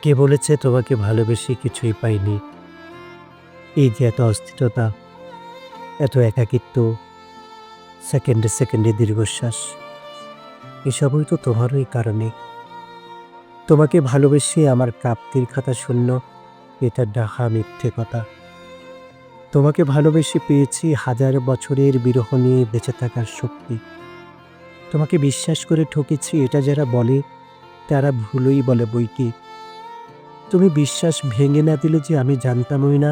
কে বলেছে তোমাকে ভালোবেসে কিছুই পাইনি? এই যে এত অস্থিরতা, এত একাকিত্ব, সেকেন্ডে সেকেন্ডে দীর্ঘশ্বাস, এসবই তো তোমারই কারণে। তোমাকে ভালোবেসে আমার প্রাপ্তির খাতা শূন্য, এটা ডাহা মিথ্যে কথা। তোমাকে ভালোবেসে পেয়েছি হাজার বছরের বিরহ নিয়ে বেঁচে থাকার শক্তি। তোমাকে বিশ্বাস করে ঠকেছি, এটা যারা বলে তারা ভুলই বলে বৈকি। তুমি বিশ্বাস ভেঙে না দিলে যে আমি জানতামই না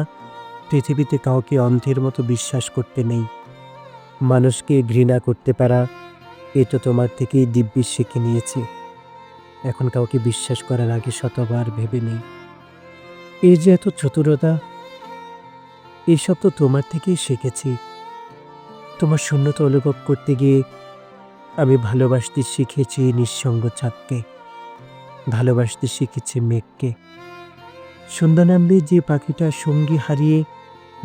পৃথিবীতে কাউকে অন্ধের মতো বিশ্বাস করতে নেই। মানুষকে ঘৃণা করতে পারা, এ তো তোমার থেকেই দিব্যি শিখে নিয়েছি। এখন কাউকে বিশ্বাস করার আগে শতবার ভেবে নেই। এই যে এত চতুরতা, এইসব তো তোমার থেকেই শিখেছি। তোমার শূন্যতা অনুভব করতে গিয়ে আমি ভালোবাসতে শিখেছি নিঃসঙ্গ চাঁদকে, ভালোবাসতে শিখেছি মেঘকে। সন্ধ্যা নামলে যে পাখিটা সঙ্গী হারিয়ে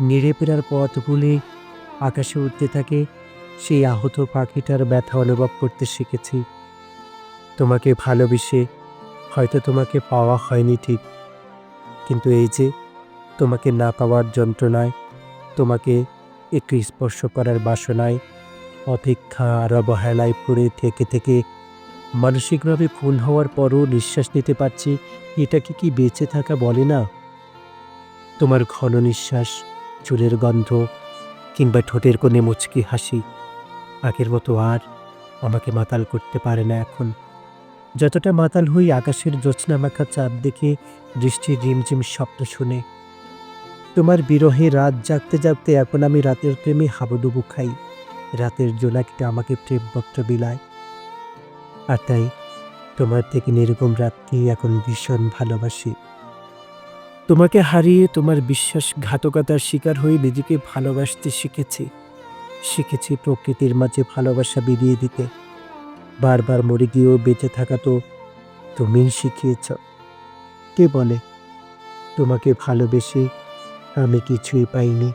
নেড়ে ফেরার পথ ভুলে আকাশে উড়তে থাকে, সেই আহত পাখিটার ব্যথা অনুভব করতে শিখেছি। তোমাকে ভালোবেসে হয়তো তোমাকে পাওয়া হয়নি ঠিক, কিন্তু এই যে তোমাকে না পাওয়ার যন্ত্রণায়, তোমাকে একটু স্পর্শ করার বাসনায়, অপেক্ষা আর অবহেলায় পড়ে থেকে থেকে মানসিকভাবে খুন হওয়ার পরও নিঃশ্বাস নিতে পারছি, এটাকে কি বেঁচে থাকা বলে না? তোমার ঘন নিঃশ্বাস, চুলের গন্ধ কিংবা ঠোঁটের কোণে মুচকি হাসি আগের মতো আর আমাকে মাতাল করতে পারে না এখন। যতটা মাতাল হই আকাশের জ্যোৎস্নামাখা চাঁদ দেখে, বৃষ্টির রিমঝিম শব্দ শুনে। তোমার বিরহে রাত জাগতে জাগতে এখন আমি রাতের প্রেমে হাবুডুবু খাই। রাতের জোনাকিটা আমাকে প্রেমপত্র বিলায়। আর তাই তোমার থেকে নির্গম রাতকে এখন ভীষণ ভালোবাসি। তোমাকে হারিয়ে তোমার বিশ্বাসঘাতকতার শিকার হয়ে নিজেকে ভালোবাসতে শিখেছি। শিখেছি প্রকৃতির মাঝে ভালোবাসা বিলিয়ে দিতে। বারবার মরে গিয়েও বেঁচে থাকা তো তুমিই শিখিয়েছ। কে বলে তোমাকে ভালোবেসে আমি কিছুই পাইনি?